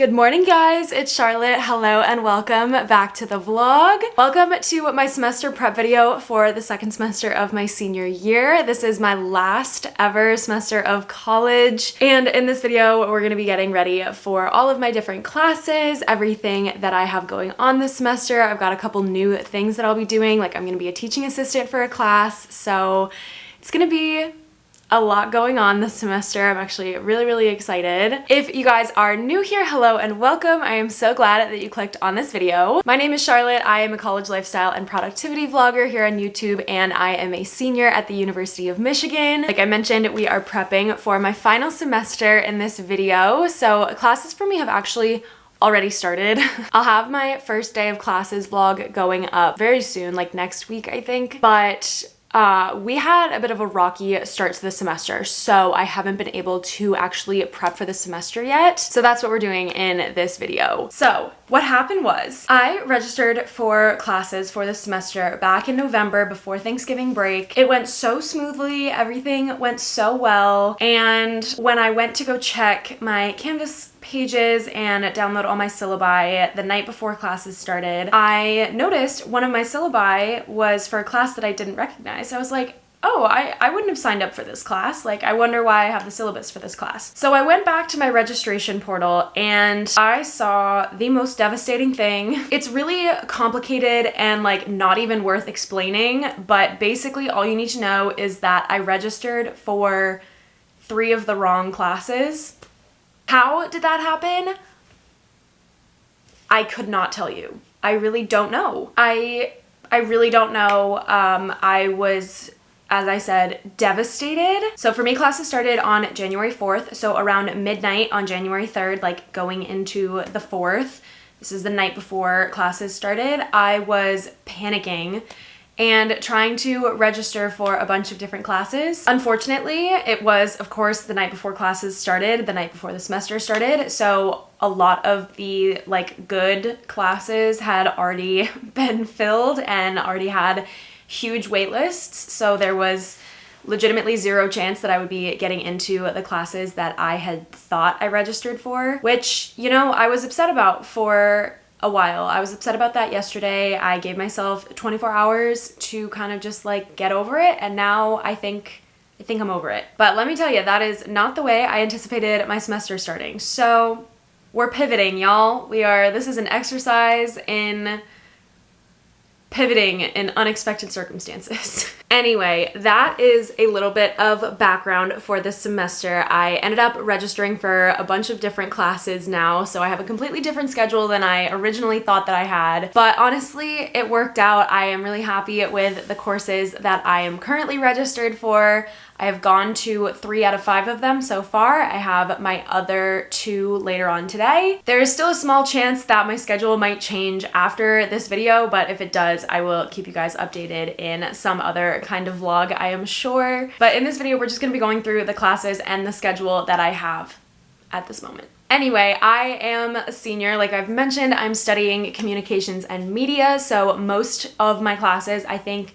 Good morning, guys. It's Charlotte. Hello and welcome back to the vlog. Welcome to my semester prep video for the second semester of my senior year. This is my last ever semester of college, and in this video we're going to be getting ready for all of my different classes, everything that I have going on this semester. I've got a couple new things that I'll be doing, like I'm going to be a teaching assistant for a class, so it's going to be a lot going on this semester. I'm actually really excited. If you guys are new here, hello and welcome. I am so glad that you clicked on this video. My name is Charlotte. I am a college lifestyle and productivity vlogger here on YouTube, and I am a senior at the University of Michigan. Like I mentioned, we are prepping for my final semester in this video. So classes for me have actually already started. I'll have my first day of classes vlog going up very soon, like next week, I think. But we had a bit of a rocky start to the semester, so I haven't been able to actually prep for the semester yet. So that's what we're doing in this video. So what happened was I registered for classes for this semester back in November before Thanksgiving break. It went so smoothly, everything went so well, and when I went to go check my Canvas pages and download all my syllabi the night before classes started, I noticed one of my syllabi was for a class that I didn't recognize. I was like, oh, I wouldn't have signed up for this class. Like, I wonder why I have the syllabus for this class. So I went back to my registration portal and I saw the most devastating thing. It's really complicated and like not even worth explaining, but basically all you need to know is that I registered for 3 of the wrong classes. How did that happen? I could not tell you. I really don't know. I really don't know. I was, as I said, devastated. So for me, classes started on January 4th. So around midnight on January 3rd, like going into the 4th, this is the night before classes started, I was panicking and trying to register for a bunch of different classes. Unfortunately, it was, of course, the night before classes started, the night before the semester started, so a lot of the like good classes had already been filled and already had huge wait lists, so there was legitimately zero chance that I would be getting into the classes that I had thought I registered for, which, you know, I was upset about for a while. I was upset about that yesterday. I gave myself 24 hours to kind of just like get over it, and now I think I'm over it. But let me tell you, that is not the way I anticipated my semester starting. So we're pivoting, y'all. This is an exercise in pivoting in unexpected circumstances. Anyway, that is a little bit of background for this semester. I ended up registering for a bunch of different classes now, so I have a completely different schedule than I originally thought that I had. But honestly, it worked out. I am really happy with the courses that I am currently registered for. I have gone to 3 out of 5 of them so far. I have my other 2 later on today. There is still a small chance that my schedule might change after this video, but if it does, I will keep you guys updated in some other kind of vlog, I am sure. But in this video, we're just gonna be going through the classes and the schedule that I have at this moment. Anyway, I am a senior. Like I've mentioned, I'm studying communications and media, so most of my classes, I think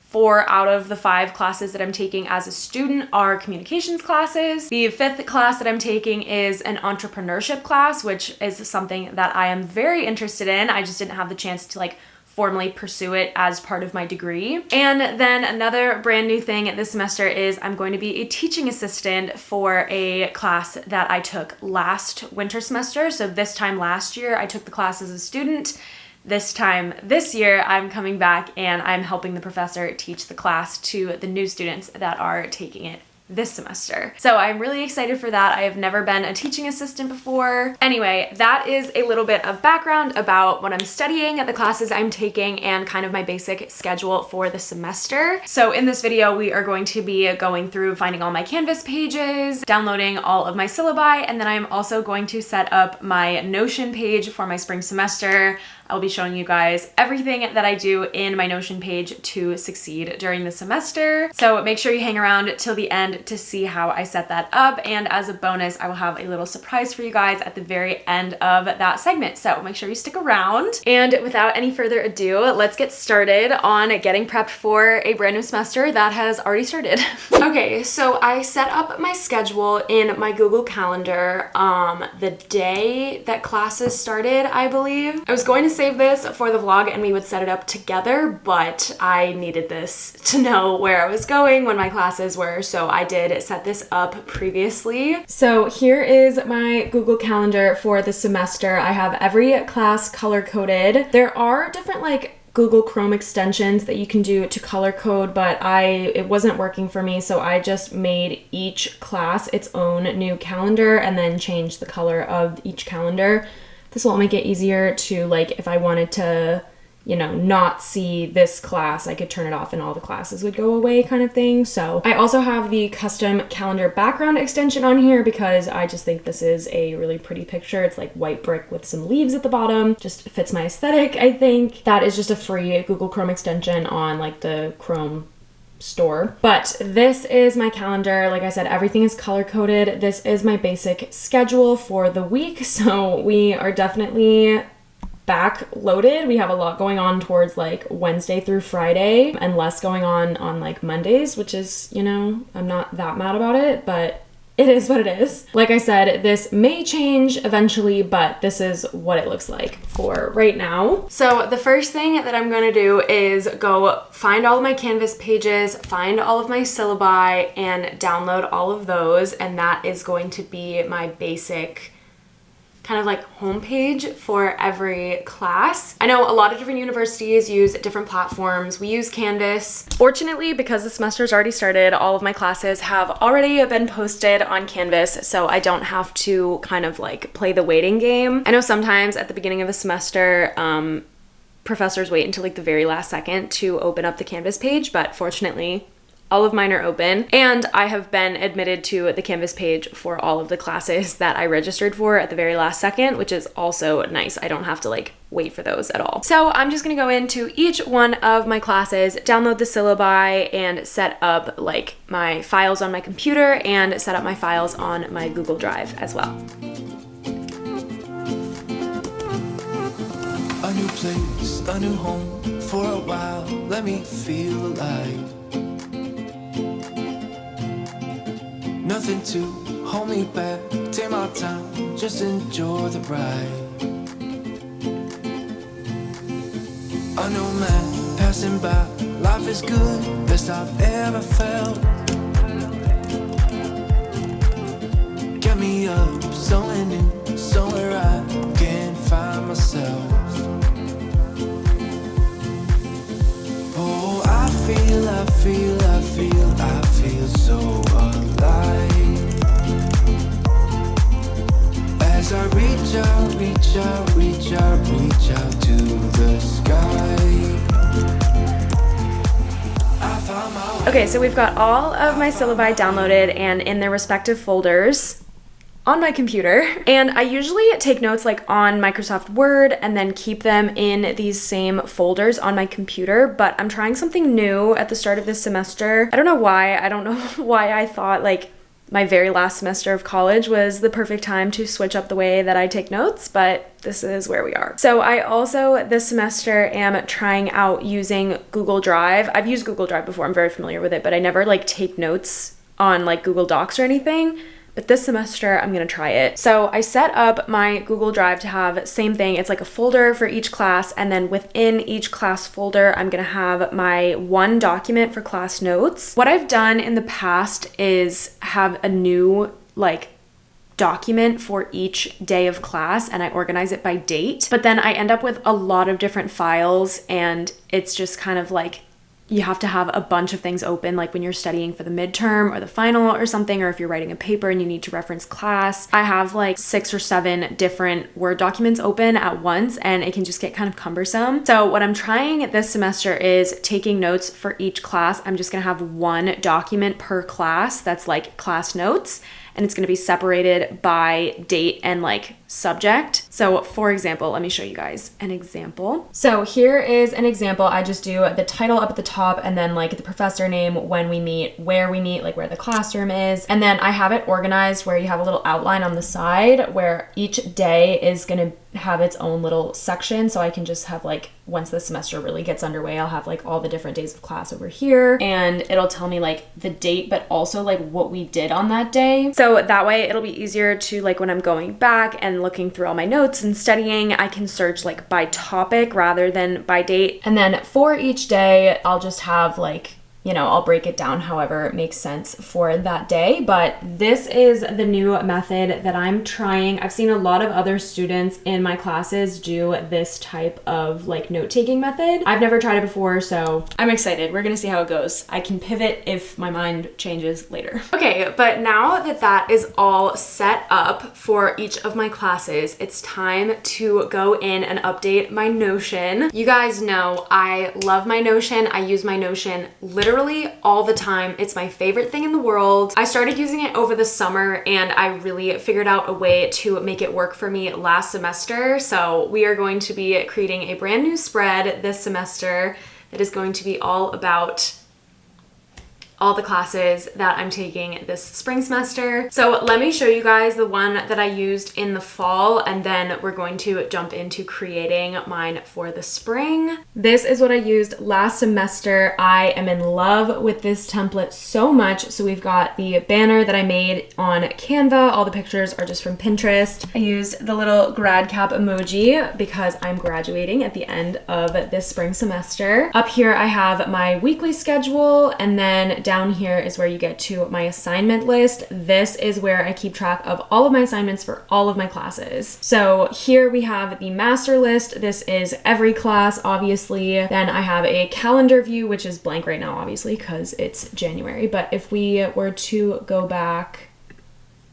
4 out of the 5 classes that I'm taking as a student are communications classes. The 5th class that I'm taking is an entrepreneurship class, which is something that I am very interested in. I just didn't have the chance to like formally pursue it as part of my degree. And then another brand new thing this semester is I'm going to be a teaching assistant for a class that I took last winter semester. So this time last year, I took the class as a student. This time this year, I'm coming back and I'm helping the professor teach the class to the new students that are taking it this semester. So I'm really excited for that. I have never been a teaching assistant before. Anyway, that is a little bit of background about what I'm studying, the classes I'm taking, and kind of my basic schedule for the semester. So in this video, we are going to be going through finding all my Canvas pages, downloading all of my syllabi, and then I'm also going to set up my Notion page for my spring semester. I'll be showing you guys everything that I do in my Notion page to succeed during the semester. So make sure you hang around till the end to see how I set that up. And as a bonus, I will have a little surprise for you guys at the very end of that segment. So make sure you stick around. And without any further ado, let's get started on getting prepped for a brand new semester that has already started. Okay, so I set up my schedule in my Google Calendar the day that classes started, I believe. I was going to save this for the vlog and we would set it up together, but I needed this to know where I was going when my classes were, so I did set this up previously. So here is my Google Calendar for the semester. I have every class color-coded. There are different Google Chrome extensions that you can do to color code, but it wasn't working for me, so I just made each class its own new calendar and then changed the color of each calendar. This will make it easier to, if I wanted to, not see this class, I could turn it off and all the classes would go away kind of thing. So I also have the custom calendar background extension on here because I just think this is a really pretty picture. It's like white brick with some leaves at the bottom. Just fits my aesthetic, I think. That is just a free Google Chrome extension on the Chrome store. But this is my calendar. Like I said, everything is color coded. This is my basic schedule for the week. So we are definitely back loaded. We have a lot going on towards Wednesday through Friday and less going on Mondays, which is, I'm not that mad about it, but it is what it is. Like I said, this may change eventually, but this is what it looks like for right now. So the first thing that I'm gonna do is go find all of my Canvas pages, find all of my syllabi, and download all of those, and that is going to be my basic kind of homepage for every class. I know a lot of different universities use different platforms. We use Canvas. Fortunately, because the semester's already started, all of my classes have already been posted on Canvas, so I don't have to kind of play the waiting game. I know sometimes at the beginning of a semester, professors wait until the very last second to open up the Canvas page, but fortunately, all of mine are open, and I have been admitted to the Canvas page for all of the classes that I registered for at the very last second, which is also nice. I don't have to wait for those at all. So I'm just gonna go into each one of my classes, download the syllabi, and set up my files on my computer and set up my files on my Google Drive as well. A new place, a new home, for a while, let me feel alive. Nothing to hold me back, take my time, just enjoy the ride. A new man passing by, life is good, best I've ever felt. Get me up, somewhere new, somewhere I can find myself. Oh, I feel so alive. As I reach out to the sky. I found my way. Okay, so we've got all of my syllabi downloaded and in their respective folders on my computer, and I usually take notes on Microsoft Word and then keep them in these same folders on my computer, but I'm trying something new at the start of this semester. I don't know why I thought my very last semester of college was the perfect time to switch up the way that I take notes, but this is where we are. So I also this semester am trying out using Google Drive. I've used Google Drive before, I'm very familiar with it, but I never take notes on Google Docs or anything. But this semester, I'm gonna try it. So I set up my Google Drive to have same thing. It's a folder for each class, and then within each class folder, I'm gonna have my one document for class notes. What I've done in the past is have a new document for each day of class, and I organize it by date. But then I end up with a lot of different files, and it's just kind of you have to have a bunch of things open, when you're studying for the midterm or the final or something, or if you're writing a paper and you need to reference class. I have 6 or 7 different Word documents open at once, and it can just get kind of cumbersome. So what I'm trying this semester is taking notes for each class. I'm just gonna have one document per class that's class notes, and it's gonna be separated by date and subject. So for example, let me show you guys an example. So here is an example. I just do the title up at the top and then like the professor name, when we meet, where we meet, like where the classroom is. And then I have it organized where you have a little outline on the side where each day is going to have its own little section. So I can just have like, once the semester really gets underway, I'll have like all the different days of class over here, and it'll tell me like the date, but also like what we did on that day. So that way it'll be easier to like when I'm going back and looking through all my notes and studying, I can search like by topic rather than by date. And then for each day, I'll just have like, you know, I'll break it down however it makes sense for that day. But this is the new method that I'm trying. I've seen a lot of other students in my classes do this type of like note-taking method. I've never tried it before, so I'm excited. We're gonna see how it goes. I can pivot if my mind changes later. Okay, but now that that is all set up for each of my classes, it's time to go in and update my Notion. You guys know I love my Notion. I use my Notion literally all the time. It's my favorite thing in the world. I started using it over the summer and I really figured out a way to make it work for me last semester. So we are going to be creating a brand new spread this semester that is going to be all about all the classes that I'm taking this spring semester. So let me show you guys the one that I used in the fall, and then we're going to jump into creating mine for the spring. This is what I used last semester. I am in love with this template so much. So we've got the banner that I made on Canva. All the pictures are just from Pinterest. I used the little grad cap emoji because I'm graduating at the end of this spring semester. Up here I have my weekly schedule, and then down here is where you get to my assignment list. This is where I keep track of all of my assignments for all of my classes. So here we have the master list. This is every class, obviously. Then I have a calendar view, which is blank right now, obviously, because it's January. But if we were to go back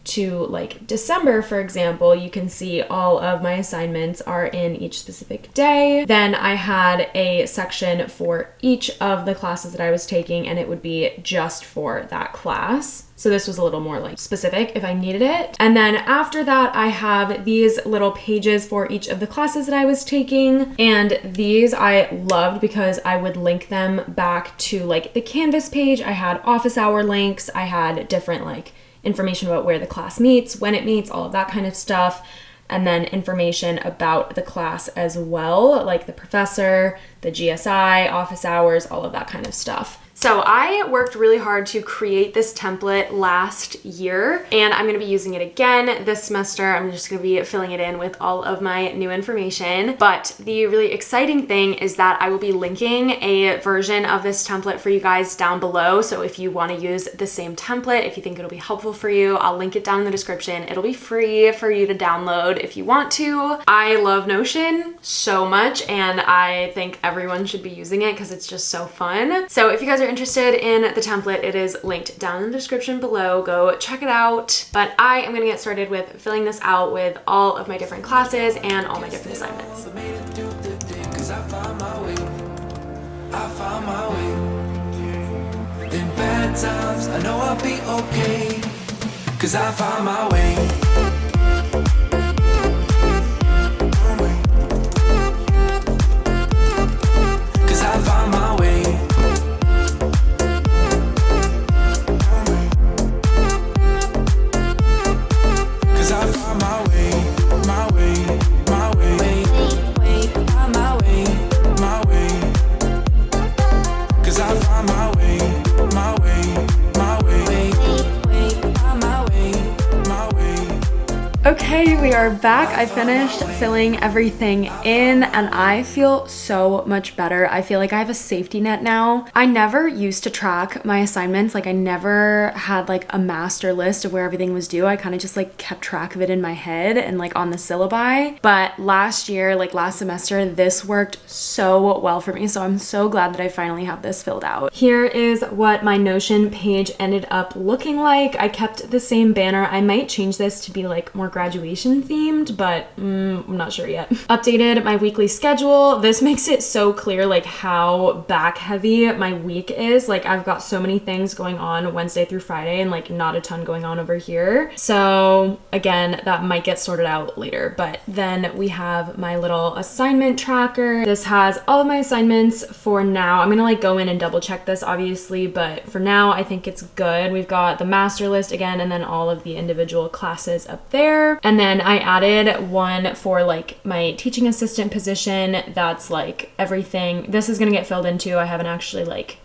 to like December, for example, you can see all of my assignments are in each specific day. Then I had a section for each of the classes that I was taking, and it would be just for that class. So this was a little more like specific if I needed it. And then after that, I have these little pages for each of the classes that I was taking. And these I loved because I would link them back to like the Canvas page. I had office hour links. I had different like information about where the class meets, when it meets, all of that kind of stuff. And then information about the class as well, like the professor, the GSI, office hours, all of that kind of stuff. So I worked really hard to create this template last year, and I'm going to be using it again this semester. I'm just going to be filling it in with all of my new information. But the really exciting thing is that I will be linking a version of this template for you guys down below. So if you want to use the same template, if you think it'll be helpful for you, I'll link it down in the description. It'll be free for you to download if you want to. I love Notion so much, and I think everyone should be using it because it's just so fun. So if you guys are interested in the template, it is linked down in the description below. Go check it out. But I am gonna get started with filling this out with all of my different classes and all my different assignments. I found my way. In bad times, I know I'll be okay. 'Cause I found my way. I found my way. Cause I found my way, my way, my way. Found my way, my way. Cause I found my way, my way, my way. Found my way, my way. Okay, we are back. I finished filling everything in and I feel so much better. I feel like I have a safety net now. I never used to track my assignments. Like I never had like a master list of where everything was due. I kind of just like kept track of it in my head and like on the syllabi. But last year, like last semester, this worked so well for me. So I'm so glad that I finally have this filled out. Here is what my Notion page ended up looking like. I kept the same banner. I might change this to be like more graduation themed, but I'm not sure yet. Updated my weekly schedule. This makes it so clear like how back heavy my week is. Like I've got so many things going on Wednesday through Friday and like not a ton going on over here. So again, that might get sorted out later. But then we have my little assignment tracker. This has all of my assignments for now. I'm gonna like go in and double check this obviously, but for now I think it's good. We've got the master list again and then all of the individual classes up there. And then I added one for like my teaching assistant position. That's like everything. This is gonna get filled into. I haven't actually like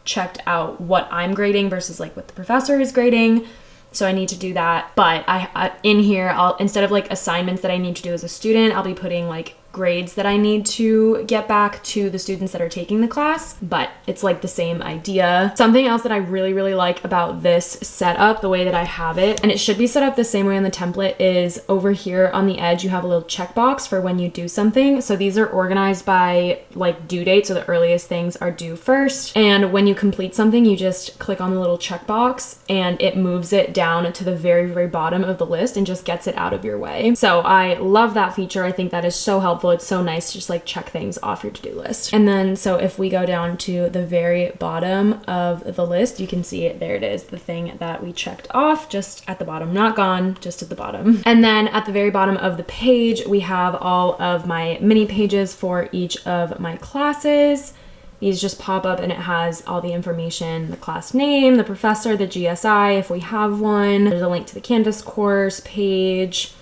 checked out what I'm grading versus like what the professor is grading. So I need to do that. But I in here, I'll, instead of like assignments that I need to do as a student, I'll be putting like grades that I need to get back to the students that are taking the class, but it's like the same idea. Something else that I really, really like about this setup, the way that I have it, and it should be set up the same way on the template, is over here on the edge, you have a little checkbox for when you do something. So these are organized by like due date. So the earliest things are due first. And when you complete something, you just click on the little checkbox and it moves it down to the very, very bottom of the list and just gets it out of your way. So I love that feature. I think that is so helpful. It's so nice to just like check things off your to-do list. And then so if we go down to the very bottom of the list, you can see it. There it is, the thing that we checked off just at the bottom, not gone, just at the bottom. And then at the very bottom of the page, we have all of my mini pages for each of my classes. These just pop up and it has all the information, the class name, the professor, the GSI if we have one. There's a link to the Canvas course page,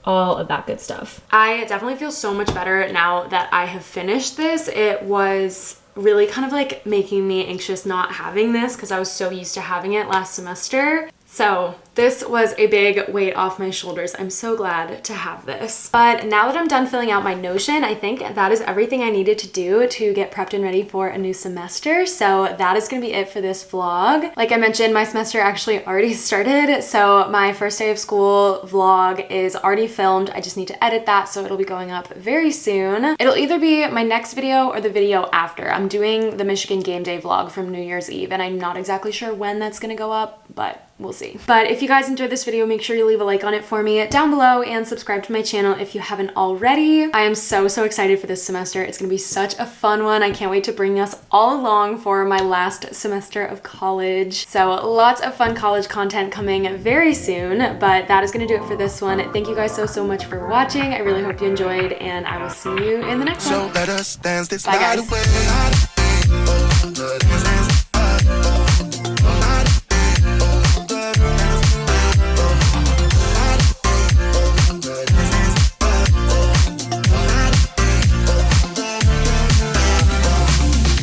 all of that good stuff. I definitely feel so much better now that I have finished this. It was really kind of like making me anxious not having this because I was so used to having it last semester. So this was a big weight off my shoulders. I'm so glad to have this. But now that I'm done filling out my Notion, I think that is everything I needed to do to get prepped and ready for a new semester. So that is gonna be it for this vlog. Like I mentioned, my semester actually already started. So my first day of school vlog is already filmed. I just need to edit that, so it'll be going up very soon. It'll either be my next video or the video after. I'm doing the Michigan game day vlog from New Year's Eve, and I'm not exactly sure when that's gonna go up, but we'll see. But if you guys enjoyed this video, make sure you leave a like on it for me down below and subscribe to my channel if you haven't already. I am so excited for this semester. It's gonna be such a fun one. I can't wait to bring us all along for my last semester of college. So lots of fun college content coming very soon, but that is gonna do it for this one. Thank you guys so much for watching. I really hope you enjoyed, and I will see you in the next one. So let us dance this Bye, night guys. away.